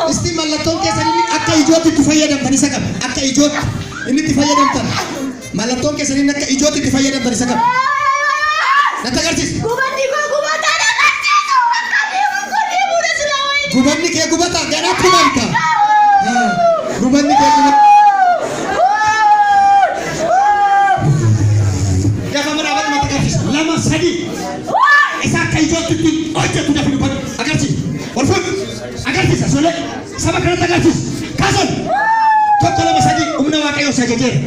Isti mallattoo keessan inni akka ijootti itti fayyadamtan isa qaba. Akka ijootti inni itti fayyadamtan. Mallattoo keessan inni akka ijootti itti fayyadamtan isa qaba. Natti agarsiisi. Gubanni kee gubata gara kumanta. Gubanni kee gubata. Gaafa mana abad mata agarsiisi. Lama sadi. Isa akka ijootti hojjetu dafi dubbatu. Agarsiisi. Ol fuudhu. Agarsiisa solee. Saba kanatti agarsiisi. Kaasan. Tokko lama sadi humna waaqayyoo isa jejeera.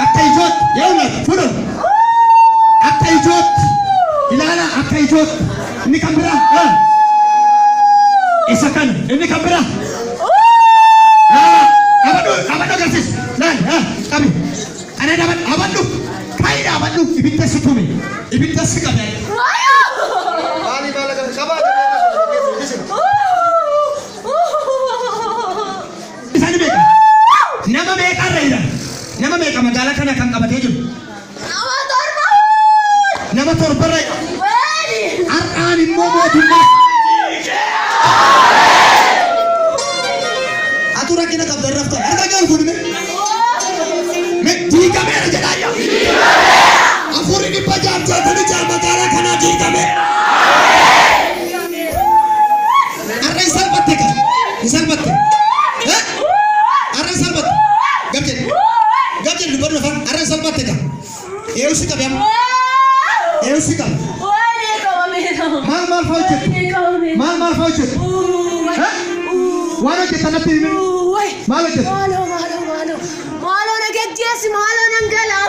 Akka ijootti yoo laatu fuudhu. Akka ijootti. Ilaala akka ijootti. Inni kan biraa. Isa kan ini kamera. Abadu agarsis. Lan, kami. Ana dapat abadu. Kai abadu ibinta situmi. Ibinta sikabe. Bali bala kan kaba. Isani beka. Nama beka reida. Nama beka magala kana kan kabate jiru. Nama torba. Arani momo tunna. Aturan kita tak berrafta. Ada kan pun me? Me tiga me aja dah ya. Afur ini pajak jadi jam magala kana tiga me. Arre salbat teka. Salbat. Eh? Arre salbat. Gamjen. Gamjen baru nafar. Arre salbat teka. Eusi ka biam. Eusi ka. Mal faucet. Mal faucet. Wano kita nanti ini. Malo kita. Malo nagagjas, malo nanggala.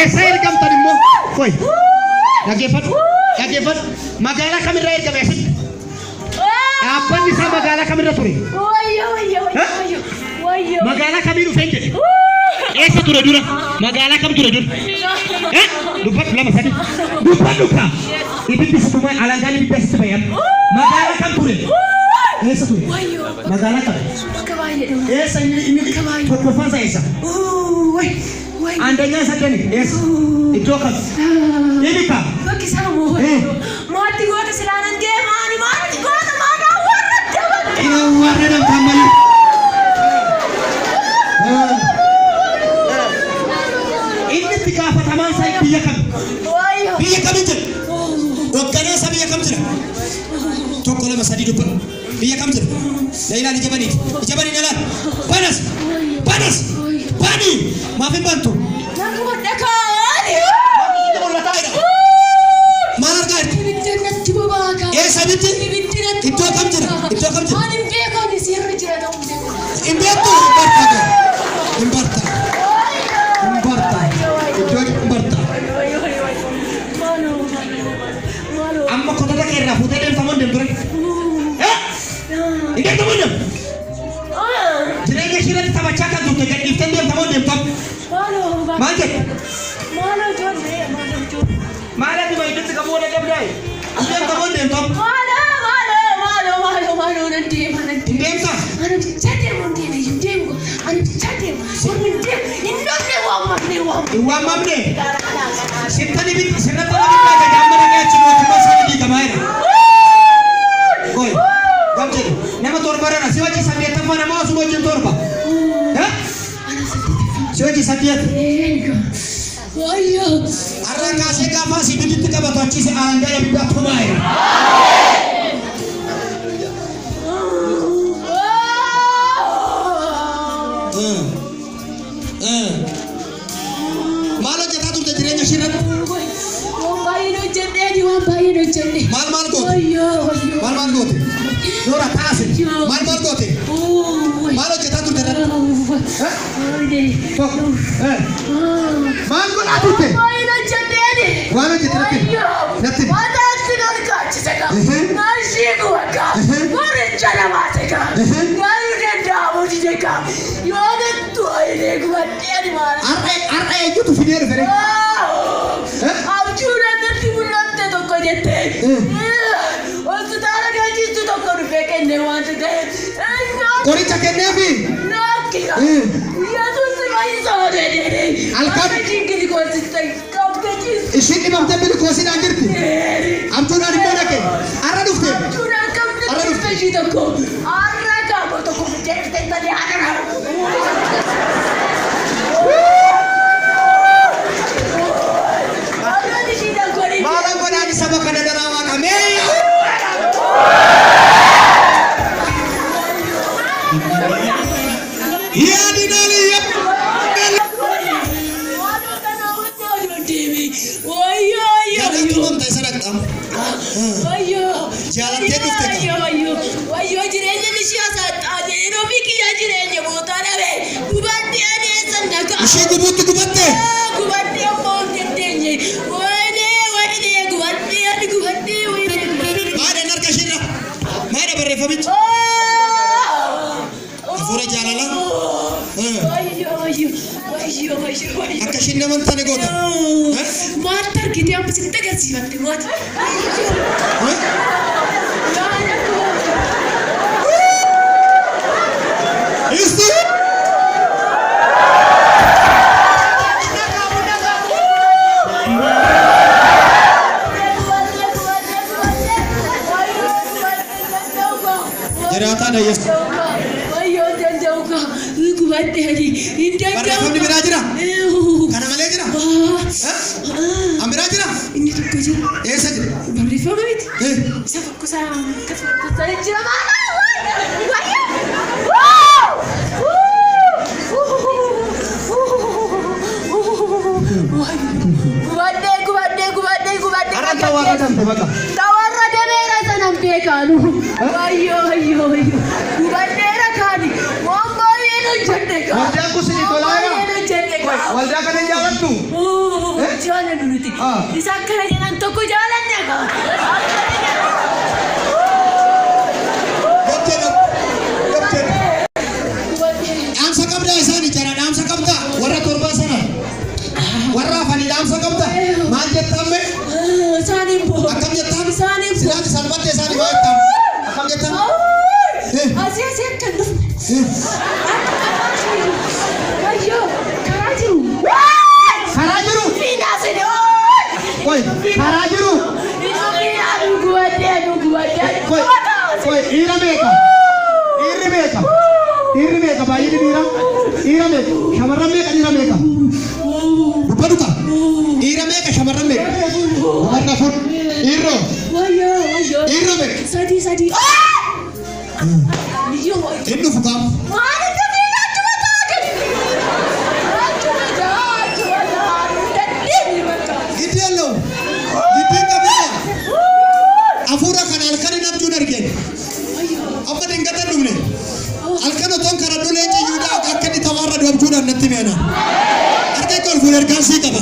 Saya rekam tadi mo. Woi. Nagefat. Magala kami raih kami esik. Apa ni sama magala kami raturi? Magala kami rufenje. Esa tura dura. Magala kami tura dura. Lupa lama sadi. Lupa. Ibit bisa semua alangan ibit bisa bayar. Magala kami tura. Esa tuh. Magala kan. Esa ini performance Esa. Andanya saja nih. Esa. Itu kan. Ini kan. Bagi samu. Mati gua kesilangan game ani mati gua mana warna dapat. Ini warna dan kamar. Ini tiga pertama saya biarkan. Biarkan itu. Wakana saya biarkan itu. Toko lama sadi dupa. Dia kamu jadi, Laila di Jabani Laila, panas, pani, maafin bantu. Nak buat dekat. Mana kan? Sabiti, itu kamu jadi. Ani beko di sini jadi dong. Imbarta. Itu imbarta. Amma kota dah kira, putih dan taman dem turun. Ini tamu dem. Jadi kita kita baca kan tu kan itu dem tamu dem top. Mana? Malo John. Mana di mana itu kamu ada dem dai? Dem tamu dem top. Malo nanti. Dem sah. Anu cakap nanti dem ko. Anu cakap. Sorry dem. Iwam mamne. Sinta ni sinta ni gambar ni cuma sama di kamera. Koi. Gamjel, nama torbaran, siwaji sabiat apa nama siwaji torba? Siwaji sabiat. Arang kasih kapan sih di tiga batu cisi anda yang bibat pemain. Malah kita tuh jadi nyeširat. Mal gote. Nora tasin. Mal gote. Malah kita tuh jadi. Mal gote atuh teh. Malah kita nanti. Nasi gua kah? Berencana mati kah? Baru dia dah mau dijekam. Yoga tua ini gua dia di mana? Arre itu video referensi. Aku nanti bulan itu kau jete. Waktu taruh gaji itu tu kau rupekan dewan tu deh. Kori cakap nabi. Nak kira? Ya tu semai sama deh. Alkam. Jingkir di kau sistem. Kau gaji. Isin imam tapi di kuasin angker tu. Am tu nari mana ke? Arra dufte. Aku nak kau nanti spesial tu. Arra kau. dhabe gubadde adeessan dhagaa. Ishee gubuutti gubatte. Gubadde ammoo dandeenye. Wayne gubadde ani gubadde wayne. Maadhaan harka isheerra. Maadha barreeffamichi. Hafuura jaalala. Wayyo. Akka isheen nama hin taane goota. Maata argitee amma sitti agarsiifatti maata. Istu. Jiraata da Yesu. Wayyo danda'uka gubadde ani hin danda'u. Barreeffamni biraa jira. Kana malee jira. Ambiraa jira. Inni tokko jira. Eessa jira? Barreeffama miti. Isa tokko isaa akkasuma jira maala. Gubadde. Arata waa kadhamte baqa. Tawarra demeera sanan beekaanu. Wayyo. Gubaddeera kaani. Waan baay'ee nu jenne kaa. Waldaan kun sinii tolaa jira. Baay'ee nu jenne kaa. Waldaa kana hin jaalattu. Jaalannu nuti. Isa akkana jedhan tokko jaalanne kaa. Dhaamsa qabdaa isaanii jara dhaamsa qabdaa warra torba sana warra afanii dhaamsa qabda maal jettamme isaaniin boo akkam jettaan isaaniin boo silaati salphatte isaanii waa jettaan akkam jettaan asii akka dhufne wayyo karaa jiru fiinaasini Koi karaa jiru gubadde koi dhiira meeqa baay'ee dhiira meeqa shamarran meeqa dhiira meeqa dubbaduka dhiira meeqa shamarran meeqa warra fur dhiirroo wayyo dhiirro meeqa sadii hin dhufu qaam giddeello giddiin qabee hafuura kana halkan hin abjuun argeen amma dingatan dhumne halkan otoon kara dhulee jiyyuudha akka inni tawaarra abjuudhaan natti meena harka kol fuul ergaan sii qaba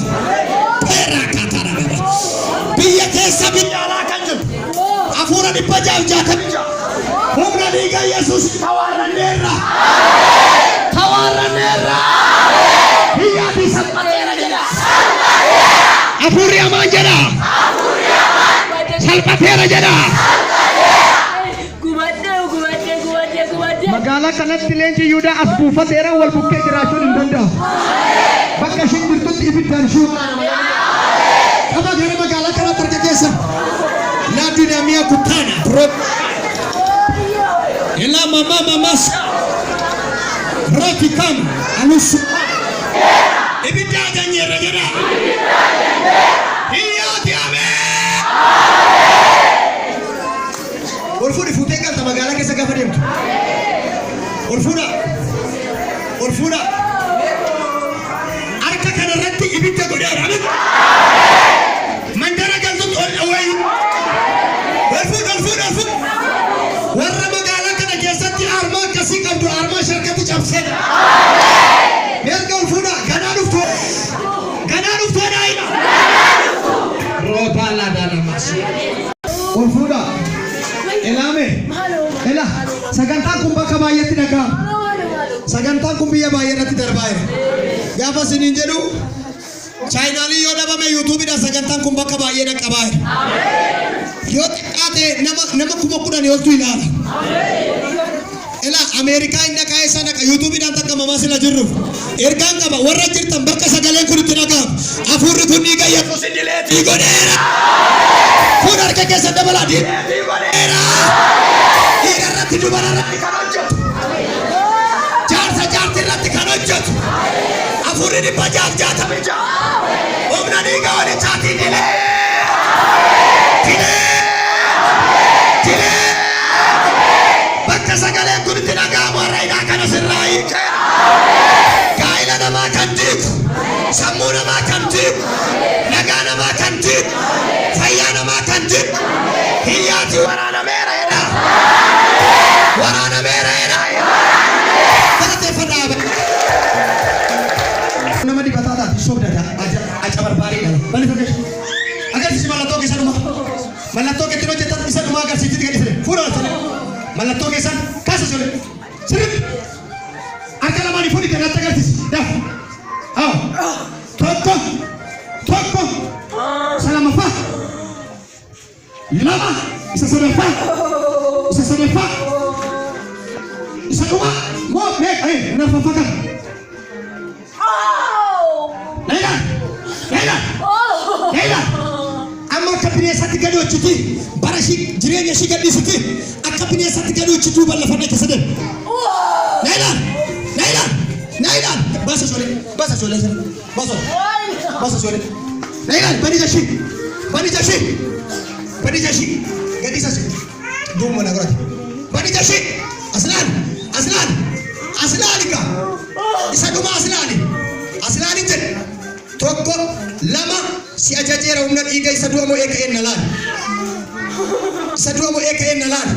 peeraa kaataara qaba biyya keessa biyya alaa kan jiru hafuura 666 humna dhiiga Yesuus tawaarranneerra biyyaati salphateera jedha hafuurri hamaan jedha salphateera jedha magaalaa kanatti leenji Yihuudaa as buufateera wal bukkee jiraachuun hin danda'u. Bakka ishiin jirtutti ibiddaan shuuraa kama gara magaalaa kanatti arga keessa la dinamia kutana bro ila mama roti kam alusu ibidda ganyera jira iya diame orfudi futee kan magaalaa keessa gafa deemtu orfuda arka kanarratti ibidda godheera mandara galtutti ol dhawayu orfud warra magaalaa kana keessatti arma akkasii qabdu arma sharkatti cabsedha merga orfuda ganaa dhuftu daa'ima roota laadhaana masu orfuda elame ela sagantaan kun bakka baay'eetti dhaga'ama sagantaan kun biyya baay'eerratti darbaa'e gaafa siniin jedhu chaayinaalii yoo dhabame yuutuubiidhaan sagantaan kun bakka baay'ee dhaqqabaa'e yoo xiqqaate nama 10,000 oltu ilaala ela ameerikaa inni dhaqaa isaa dhaqa yuutuubiidhaan takka mamaa sila jirruuf ergaan qaba warra jirtan bakka sagaleen kun itti dhaga'amu hafuurri kun dhiiga Yesuus dileetii godheera kun harka keessa dabalaa dileetii godheera dhiira irratti dubara irratti kan hojjetu jaartii irratti kan hojjetu hafuurri 666 humna dhiiga walichaatii dilee bakka sagaleen kun itti dhaga'amu har'aadhaa kana sirraa hiikeera gaa'ila namaa kan diigu sammuu namaa kan diigu nagaa namaa kan diigu fayyaa namaa kan diigu hiyyaati waraanameera jedha barateeffadhaa Sirip. Akala mani fudi kana tagartis. Daf. Tokko. Salama fa. Lama. Isa sadafa. Isa kuma. Mo mek na fafaka. Leila. Amma kabine sati gado chiti. Barashi jirenya shi gadi siti. Akabine sati gado chitu balla fane kesade. Leila. Basa sole. Leila, bani jashi. Gadi sasi. Dumo na gorati. Bani jashi. Aslan ka. Isa duma aslani jen. Tokko lama si ajajera humna iga isa duwa mo eka en nalan.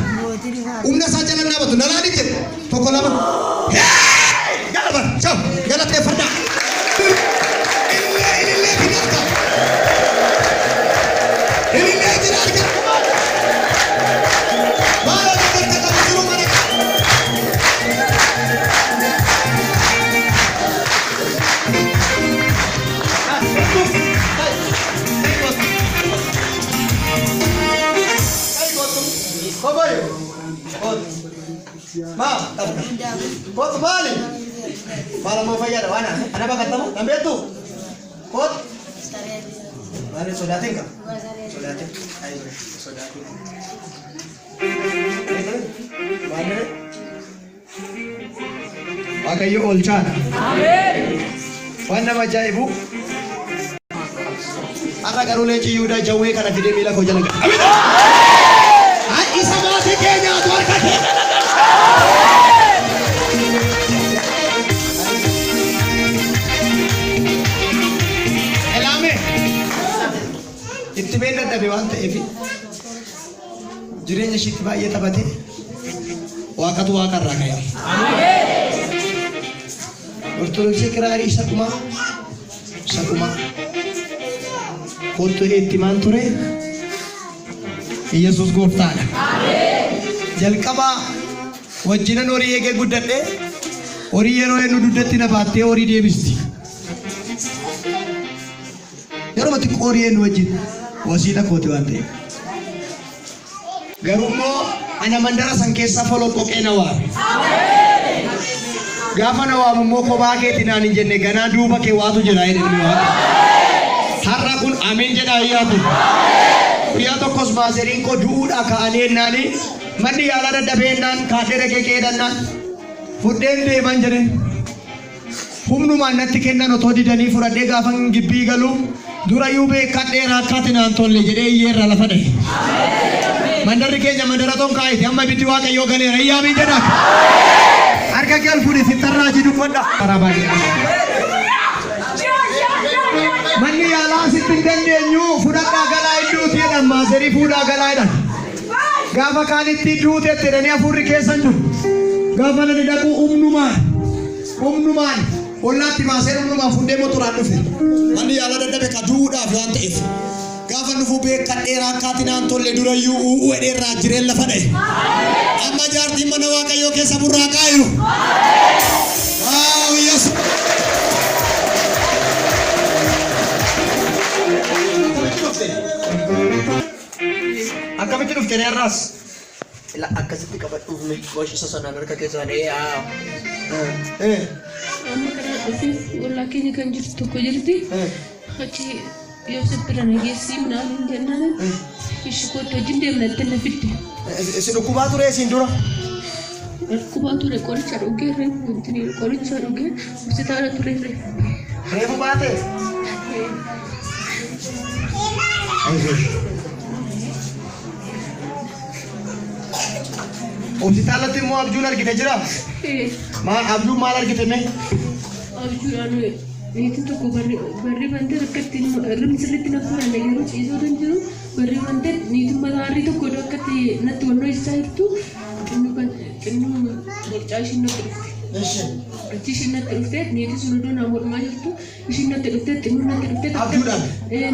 Umna saja na batu nalani jen. Tokko lama. Gala ciao. Gala te fada. Ile binaka. Ile jirarka. Mala na kata ka biru mane. Kot bali. Malam mau fayyada wana. Ana ba ketemu? Tambah tu. Kot. Bali sodatin ka? Sodatin. Ayo, sodatin. Bali. Waaqayyo olchaadha. Ameen. Waan nama ajaa'ibu. Har'a garuu leenci Yihuudaa jawwee kana fidee miila koo jala ga'a. Ameen. Isa maatii keenyaatu harka keenya. Itti beela dhabe waan ta'eef jireenya ishiitti baay'ee taphate waaqatu waaqarraa ka'e. Ortodoksii kiraarii isa dhumaa kottu itti maan ture Yesuus gooftaadha. Jalqabaa wajjinan horii eegee guddadhe horii yeroo inni duddatti na baattee horii deebisti. Yeroo mati horii inni wajjin wasiila kooti waan ta'eef. Garuu immoo ana mandara san keessaa foloqqoqee na waame. Gaafa na waamu immoo kophaa keetti naan hin jenne ganaa duuba kee waatu jira jedhanii waaqa. Har'a kun amiin jedhaa iyyaatu. Guyyaa tokkos maaseriin koo du'uudhaa ka'anii ennaanii manni yaalaa dadhabeennaan kaadhee dhaqee qeedhannaan fudheen deeman jedhe. Humnumaan natti kennan otoo didanii fudhadhee gaafa gibbii galu durayyuu beekadhee raakkaatti naan tolle jedhee iyyeerra lafa dhahe. Mandarri keenya mandara tonkaayiti amma ibiddi waaqayyoo galeera iyyaamiin jedhaa. Harka kee ol fuudhi sittarraa ji dubbadha. Manni yaalaa sitti hin dandeenyu fudhadhaa galaa idduuti jedhan maaserii fuudhaa galaa jedhan. Gaafa kaanitti duuteetti jedhanii hafuurri keessan jiru. Gaafa nani dhaquu humnumaan ollaatti maaserii humnumaan fuudhee motoraan dhufe. Manni yaalaa dadhabe ka duudhaaf waan ta'eef. Gaafa nufu beekadhee raakkaatti naan tolle durayyuu u'uu edheerraa jireen lafa dhahe. Amma jaartiin mana waaqayyoo keessa burraaqaa jiru. Waaw Yesu. Akkamitti dhufte har'aas? Ila akkasitti qabadhuuf mee goshisa sanaan harka keessaan Amma kana dhufeef ollaa keenya kan jirtu tokko jirti. Achi Yoosef bira nageessii midhaan hin jennaan. Ishii kootti wajjin deemnatte na fidde. Si dhukkubaa ture siin dura? Dhukkubaa ture qoricha dhugee qoricha dhugee hospitaala ture. Reefu baate? Hospitaalatti immoo abjuun argite jira? Abjuun maal argite mee? Abjuudhaan niitiin tokko barri bantee akkatti rimni sirriitti na fuudhan yeroo ciisoo kan jiru barri bantee niitiin mataarrii tokko akkatti natti wannoo isaa jirtu xinnuu borcaa ishiin natti dhufte. Eshi. Achi ishinnatti dhuftee niitii sun iddoo naa mormaa jirtu ishinnatti dhuftee xinnuunatti dhuftee Abjuudhaan.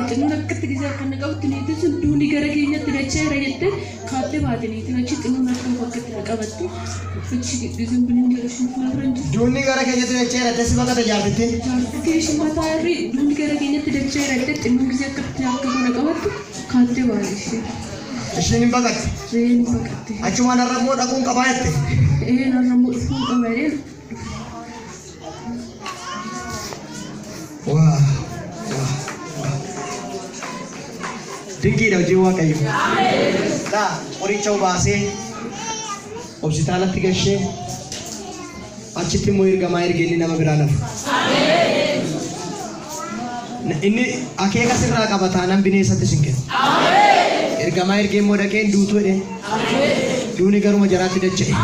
xinnuun akkatti gisee akkana qabutti niitiin sun duuni gara keenyatti dacheera jettee kaattee baate niitiin achi xinnuun akka bakkatti na qabatti achi giseen biniin jedhu sun fuuldura hin jirtu. Duuni gara keenyatti dacheera dasi bakka tajaajilti. Jaartii ishii mataa irri duuni gara keenyatti dacheera jettee xinnuun gisee akkatti akka kana qabattu kaattee baate ishee. Ishiin hin baqatte. Reen baqatte. Achuma narrammoo dhaquun qabaa jette. Narrammoo dhufuun qabaadhee. Wah. Dinqiidha hojii Waaqayyo. Laa qoricha baasee hospitaalatti gashee achitti immoo ergamaa ergee inni nama biraa nafu. Inni akeeka sirraa qaba taanaan bineensatti sin kenna. Ergamaa ergee immoo dhaqeen duutuu jedheen. Duuni garuma jaraatti dacha'e.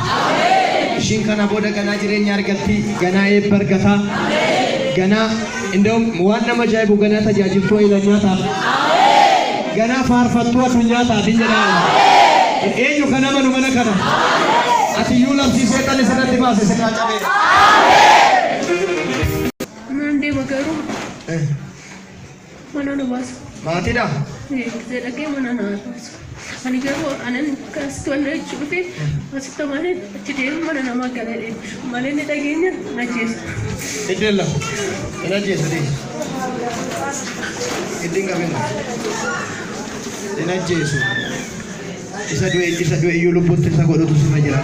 Ishiin kana booda ganaa jireenya argatti, ganaa eebba argataa, ganaa እንደውም ዋና መጃይቡ ገና ተጃጅልቶ ይለኛታ ገና ፋርፈቱ አዱኛታ ዲንጀራ ኤኙ ከነመኑ መነከረ አትዩ ለምሲ ሰይጣን ሰነድ ባሰ ሰቃጨበ ማንዴ ወገሩ ማናኑ ባስ ማቲዳ ዘደቀ ማናኑ ባስ ani garuu anan kasitti wal jechuufi asitti malee achi deemu mana namaa galee malee ni dhageenya najjeessa. Iddeella najjeessa dee iddiin qabina najjeessu isa du'e iyyuu lubbuutti isa godhutu sirra jira.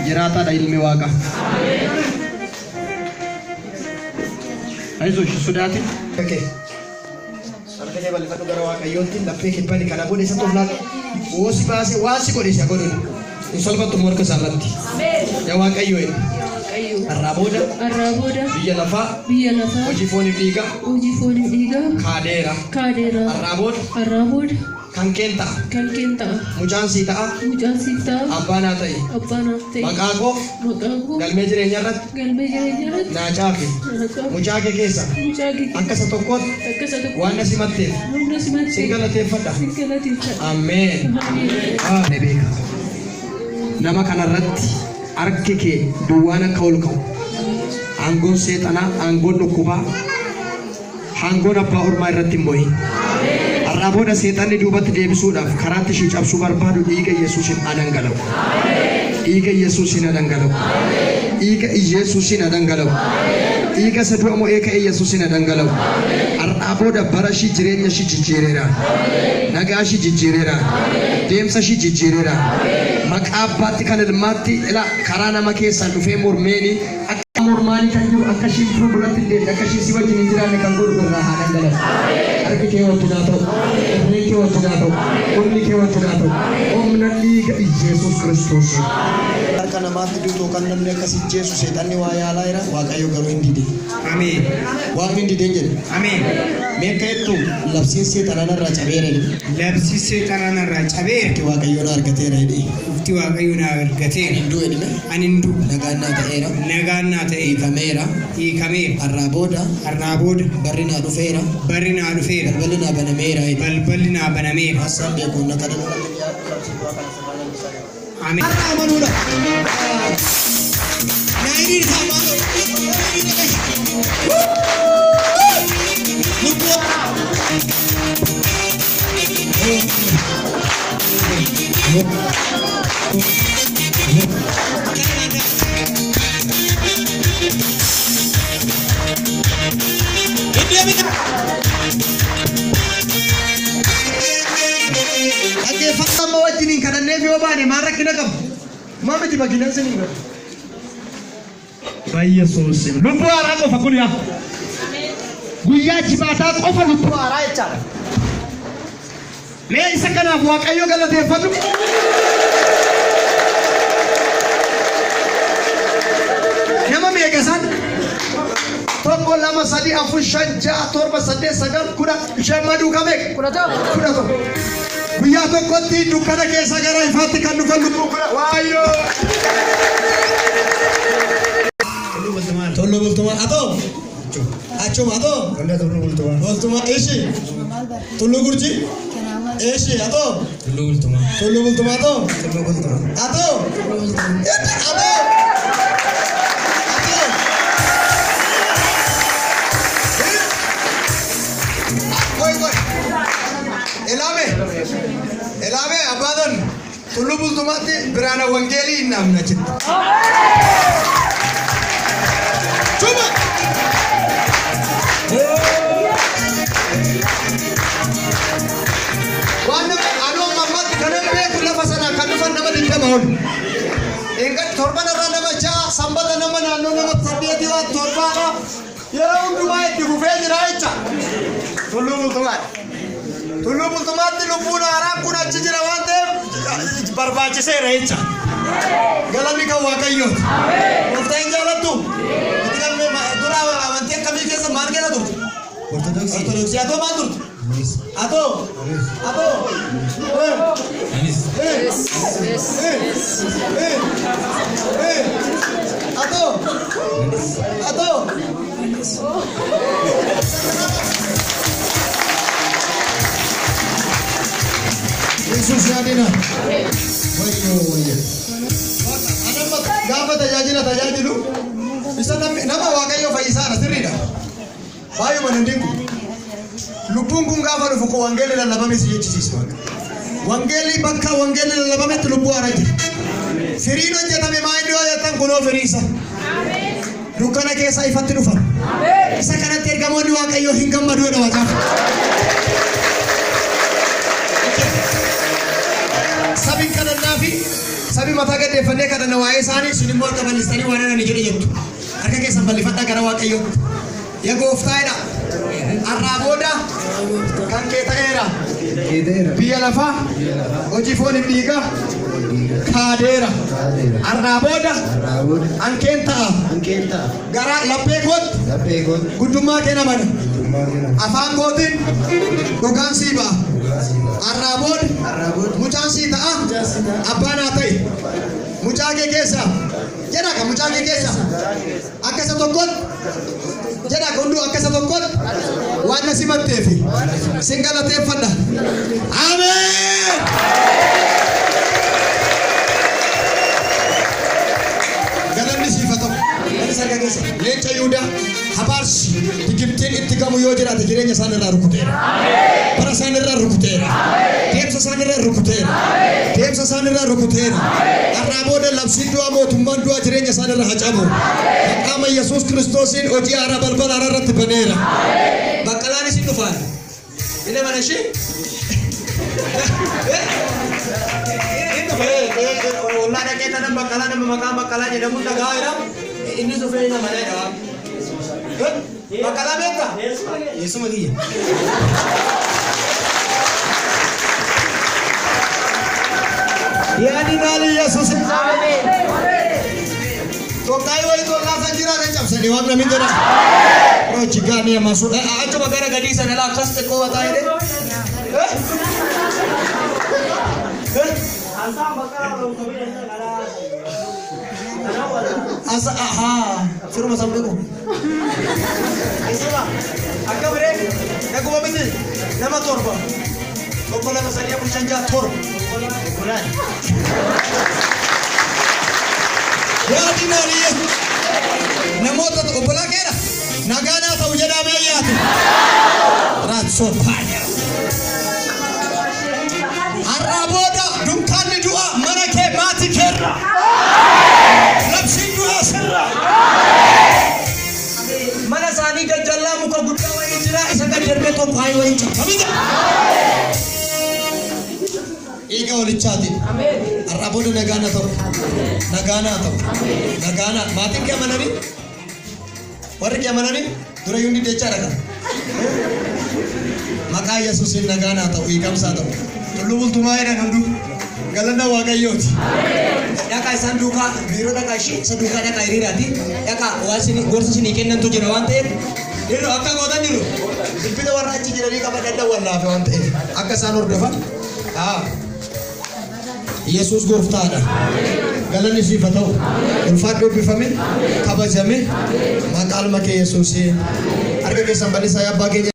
Jiraataadha ilmi waaqa. Aizu sodaatin. Okay. Arganii bal'ifadhu gara Waaqayyootti laphee kibbani kana godhe isa tolaa woosi baasee waasi godhe isa godhuun hin salphattu morka isaarratti. Yaa Waaqayyoo har'aa booda biyya lafaa hojii fooniif dhiigaa kaadeera har'aa booda kan keen ta'a mucaan sii ta'a abbaan haa ta'e maqaa koo galmee jireenyaa irratti naa caafe mucaa kee keessa akka isa tokkootti waan na simatteef sin galateeffadha. Ameen. Ne beeka nama kanarratti harki kee duwwaan akka ol ka'u aangoon seexanaa aangoon dhukkubaa aangoon abbaa ormaa irratti hin mo'in. Har'aa booda seexanni duubatti deebisuudhaaf karaatti ishii cabsuu barbaadu dhiiga Yesuusin adhangala'u. Dhiiga Yesuusin adhangala'u. Dhiiga Yesuusin adhangala'u. Dhiiga isa du'a mo'ee ka'e Yesuusin adhangala'u. Har'aa booda bara ishii jireenya ishii jijjiireera. Nagaa ishii jijjiireera. Deemsa ishii jijjiireera. Maqaa abbaatti kan ilmaatti karaa nama keessaan dhufee mormeeni akka mormaanii kan jiru akka ishii fuulduratti hin deemne akka ishii si wajjin hin jiraanne kan godhu irraa haa dhangala'u. Harki kee wajjin haa ta'u, irreen kee wajjin haa ta'u, humni kee wajjin haa ta'u, humna dhiiga Yesuus Kiristoos. Harka namaatti duutoo kan namni akkasii jeesu seexanni waa yaalaa jira Waaqayyo garuu hin dide. Ameen. Waaqni hin dideen jedhe. Ameen. Mee akka jettu labsiin seexanaa narraa cabeera jedhe. Labsi seexanaa narraa cabeera. Ufti Waaqayyo na argateera jedhe. Ufti Waaqayyo na argateera. Hin du'e dhime. Ani hin du'e. Nagaan naa ta'eera. Nagaan naa ta'e. Hiikameera. Hiikameera. Har'aa booda barri naa dhufeera. Barri naa dhufeera. Balballi naa banameera. Balballi naa banameera. Hassaan beekuun na kadhatu. Ameen. Amanuudha. Naayiriin isaa maaloo? Dhaggeeffannaa wajjiniin kadhanneef yoo baane maal rakkina qabu? Maal miti baginaan sanii galu? Yesuus lubbuu haaraa qofa kun yaa guyyaa jibaataa qofa lubbuu haaraa jechaadha. Mee isa kanaaf Waaqayyo galateeffadhu. Nama meeqasan? Tokko lama sadii afur shan ja'a torba saddeet sagal kudha shan maduu kamee kudha tokko. Guyyaa tokkotti dukkana keessa gara ifaatti kan dhufan lubbuu kudha Waaqayyo. Tollo bultumaan atoo achuma atoo tollo bultumaan ishi tullu gurji Eshi atau Tullu bultumaa. Tullu Bultumaa atau Tullu bultumaa. atau Elame abadan Tullu Bultumaatti Biraana Wangeelii namna jirti. Coba. Wanna anu mamat kanan beeku lafa sana kan dhufan nama 20 ol. Egaa torban irraa nama 6 sanbata nama naannoo nama 8 waa torbaadha. Yeroo hundumaa itti fufee jira jecha. Tullu Bultumaatti lubbuun haaraan kun achi jira waan ta'eef barbaachiseera jecha. Galanni kan Waaqayyooti. Gooftaan jaalattu. Dura amantii akkamii keessa maal keessa turte? Ortodoksii atoo maal turte? Atoo. Atoo. Yesus yaadina. Wayyo. Anamma gaafa tajaajilu isa nama Waaqayyo fayyisaadha sirriidha. Baay'uma nan dingu. Lubbuun kun gaafa dhufu ko wangeelli lallabame si jechisiisu. Wangeelli bakka wangeelli lallabametti lubbuu haaraa jira. Firiin hojjetame maa inni hojjetan kunoo firiisa. Dukkana keessa ifatti dhufa. Isa kanatti ergamoonni Waaqayyo hin gammadu jedha wacaaf. Sabin kadhannaa fi sabi mataa gaddeeffannee kadhanna waa'ee isaanii sun immoo akka bal'istanii waan ani jedhe jettu. Harka keessan bal'ifadhaa gara Waaqayyootti. Yaa gooftaadha. Har'aa booda kan kee ta'eera. Biyya lafaa hojii fooniif dhiiga kaadeera. Har'aa booda ankeen ta'a. Gara laphee kootti guddummaa kee namana. Afaan kootiin gogaan sii ba'a. Har'aa booda mucaan sii ta'a. Abbaan haa ta'e. Mucaa kee keessa jedha kan mucaa kee keessa akka isa tokkotti jedha kan hunduu akka isa tokkotti waan na simatteefi sin galateeffadha. Ameen. Galanni siif haa ta'u. Leenca Yihudaa habaarsi Gibxiin itti gamu yoo jiraate jireenya isaan irraa rukuteera. Bara isaan irraa rukuteera. Deemsa isaan irraa rukuteera. Har'aa booda labsiin du'aa mootummaan du'aa jireenya isaan irraa hacamu. Maqaa Yesuus Kiristoosiin hojii haaraa balbala haaraa irratti baneera. Baqqalaan isin dhufaan. Inni mana ishee. Ollaa dhaqee tanan baqqalaa nama maqaan baqqalaa jedhamu dhagaa jira. Inni dhufee nama dha. Baqqalaa beektaa? Yeesuma kiyya. Yaani naali Yesuus. Tokkaayi wayii tollaa san jira kan cabsanii waan namni jedha. Rochi gaanii ammasu. Achuma gara gadii sana laa akkas xiqqoo wataa jedhee. Asa firma sambiku. Isma akka break naguma biti nama torba. Obbola masaliya bulchanja torba. Bulan. Ya dinariye. Namoota obbola keera. Nagaana ta'u jedhamee yaatu. Raatso paaya. Har'aa booda dunkaanni du'a mana kee maatii keerra. Labsiin du'aa sirra. Mana isaanii gajjallaa muka guddaa wayii jira isa gad darbee tokkaayi wayii cabsamite. Dhiiga walichaatiin. Har'aa booda nagaana ta'u. Nagaana maatiin kee amananii? Warri kee amananii? Dura yuundi dachaa dhaqa. Maqaa Yesuusiin nagaana ta'u hiikamsaa ta'u. Tullu Bultumaa jedhan hunduu galanna Waaqayyooti. Dhaqaa isaan duukaa biiroo dhaqaa ishee isa duukaa dhaqaa hiriiraati. Dhaqaa waan gorsa isinii kennantu jira waan ta'eef dhiirri akka gootan jiru bilbila warra achi jiranii qaba dadhabwan laafe waan ta'eef akka isaan hordofan. Yesuus gooftaadha. Galanni siif haa ta'u. Ulfaadhu eebbifame kabajame maqaa Ilma kee Yesuusiin harka keessan bal'isaa abbaa keenya.